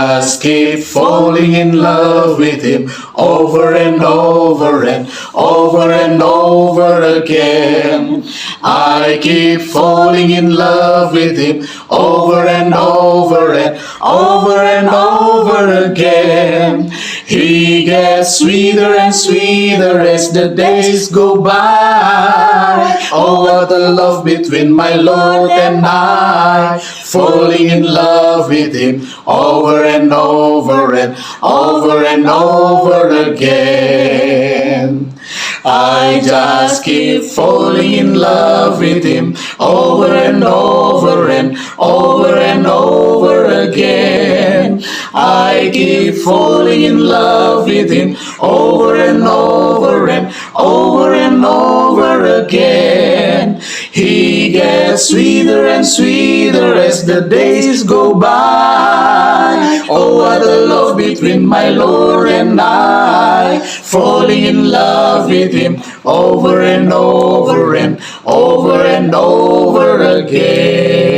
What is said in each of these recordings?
just keep falling in love with Him over and over and over and over again. I keep falling in love with Him over and over and over and over again. He gets sweeter and sweeter as the days go by. Oh, what a love between my Lord and I, falling in love with Him over and over and over and over again. I just keep falling in love with Him over and over and over and over again. I keep falling in love with Him over and over and over and over again. He gets sweeter and sweeter as the days go by. Oh, what a love between my Lord and I, falling in love with Him over and over and over and over again.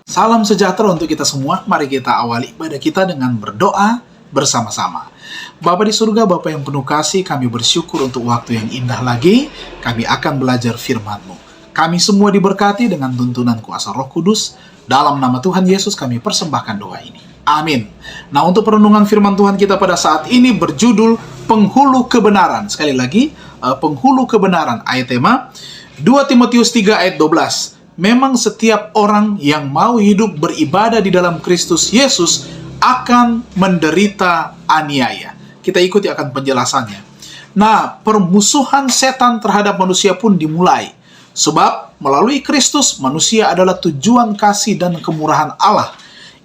Salam sejahtera untuk kita semua. Mari kita awali ibadah kita dengan berdoa bersama-sama. Bapa di surga, Bapa yang penuh kasih, kami bersyukur untuk waktu yang indah lagi. Kami akan belajar firman-Mu. Kami semua diberkati dengan tuntunan kuasa Roh Kudus. Dalam nama Tuhan Yesus kami persembahkan doa ini. Amin. Nah, untuk perenungan firman Tuhan kita pada saat ini berjudul Penghulu Kebenaran. Sekali lagi, Penghulu Kebenaran. Ayat tema 2 Timotius 3 ayat 12. Memang setiap orang yang mau hidup beribadah di dalam Kristus Yesus akan menderita aniaya. Kita ikuti akan penjelasannya. Nah, permusuhan setan terhadap manusia pun dimulai. Sebab melalui Kristus, manusia adalah tujuan kasih dan kemurahan Allah.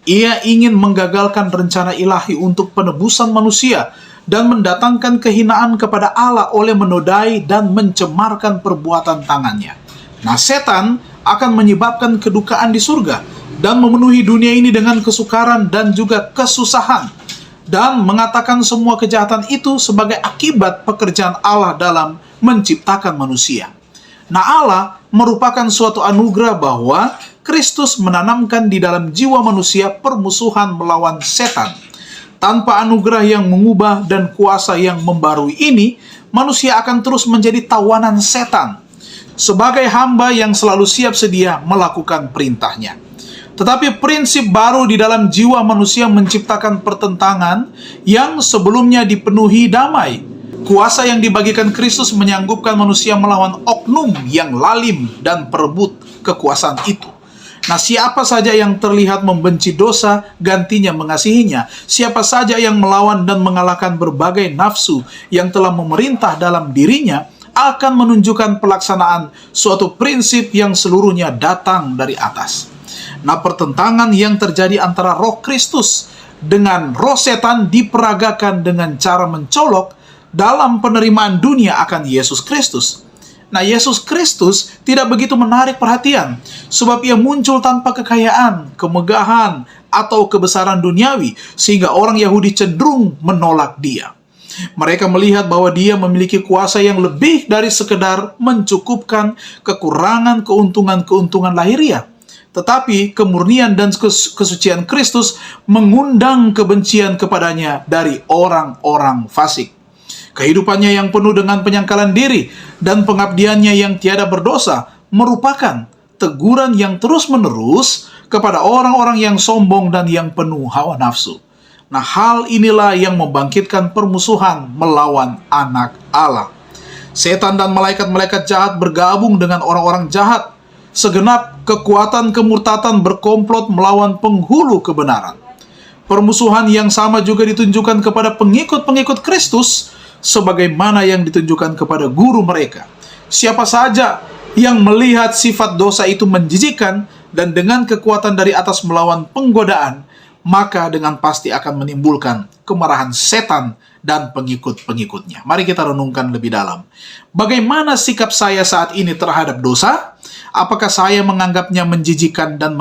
Ia ingin menggagalkan rencana ilahi untuk penebusan manusia dan mendatangkan kehinaan kepada Allah oleh menodai dan mencemarkan perbuatan tangannya. Nah, setan akan menyebabkan kedukaan di surga dan memenuhi dunia ini dengan kesukaran dan juga kesusahan, dan mengatakan semua kejahatan itu sebagai akibat pekerjaan Allah dalam menciptakan manusia. Nah, Allah merupakan suatu anugerah bahwa Kristus menanamkan di dalam jiwa manusia permusuhan melawan setan. Tanpa anugerah yang mengubah dan kuasa yang membarui ini, manusia akan terus menjadi tawanan setan, sebagai hamba yang selalu siap sedia melakukan perintahnya. Tetapi prinsip baru di dalam jiwa manusia menciptakan pertentangan yang sebelumnya dipenuhi damai. Kuasa yang dibagikan Kristus menyanggupkan manusia melawan oknum yang lalim dan perebut kekuasaan itu. Nah, siapa saja yang terlihat membenci dosa, gantinya mengasihinya. Siapa saja yang melawan dan mengalahkan berbagai nafsu yang telah memerintah dalam dirinya, akan menunjukkan pelaksanaan suatu prinsip yang seluruhnya datang dari atas. Nah, pertentangan yang terjadi antara roh Kristus dengan roh setan diperagakan dengan cara mencolok dalam penerimaan dunia akan Yesus Kristus. Nah, Yesus Kristus tidak begitu menarik perhatian, sebab ia muncul tanpa kekayaan, kemegahan, atau kebesaran duniawi, sehingga orang Yahudi cenderung menolak dia. Mereka melihat bahwa dia memiliki kuasa yang lebih dari sekedar mencukupkan kekurangan keuntungan-keuntungan lahiriah. Tetapi kemurnian dan kesucian Kristus mengundang kebencian kepadanya dari orang-orang fasik. Kehidupannya yang penuh dengan penyangkalan diri dan pengabdiannya yang tiada berdosa merupakan teguran yang terus-menerus kepada orang-orang yang sombong dan yang penuh hawa nafsu. Nah, hal inilah yang membangkitkan permusuhan melawan anak Allah. Setan dan malaikat-malaikat jahat bergabung dengan orang-orang jahat. Segenap kekuatan kemurtatan berkomplot melawan penghulu kebenaran. Permusuhan yang sama juga ditunjukkan kepada pengikut-pengikut Kristus, sebagaimana yang ditunjukkan kepada guru mereka. Siapa saja yang melihat sifat dosa itu menjijikkan dan dengan kekuatan dari atas melawan penggodaan, maka dengan pasti akan menimbulkan kemarahan setan dan pengikut-pengikutnya. Mari kita renungkan lebih dalam. Bagaimana sikap saya saat ini terhadap dosa? Apakah saya menganggapnya menjijikkan dan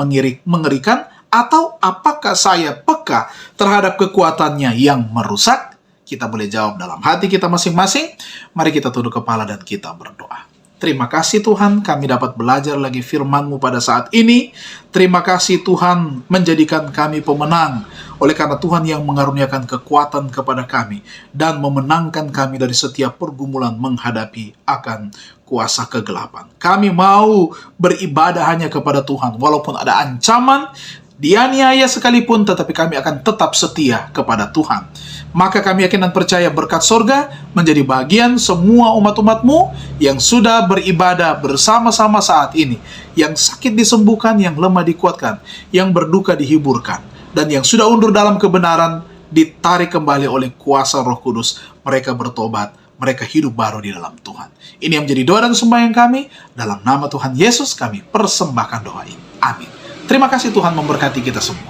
mengerikan? Atau apakah saya peka terhadap kekuatannya yang merusak? Kita boleh jawab dalam hati kita masing-masing. Mari kita tunduk kepala dan kita berdoa. Terima kasih Tuhan, kami dapat belajar lagi firman-Mu pada saat ini. Terima kasih Tuhan menjadikan kami pemenang. Oleh karena Tuhan yang mengaruniakan kekuatan kepada kami dan memenangkan kami dari setiap pergumulan menghadapi akan kuasa kegelapan. Kami mau beribadah hanya kepada Tuhan. Walaupun ada ancaman, dianiaya sekalipun, tetapi kami akan tetap setia kepada Tuhan. Maka kami yakin dan percaya berkat sorga menjadi bagian semua umat-umat-Mu yang sudah beribadah bersama-sama saat ini. Yang sakit disembuhkan, yang lemah dikuatkan, yang berduka dihiburkan, dan yang sudah undur dalam kebenaran ditarik kembali oleh kuasa Roh Kudus. Mereka bertobat, mereka hidup baru di dalam Tuhan. Ini yang menjadi doa dan sembahyang kami. Dalam nama Tuhan Yesus kami persembahkan doa ini. Amin. Terima kasih Tuhan memberkati kita semua.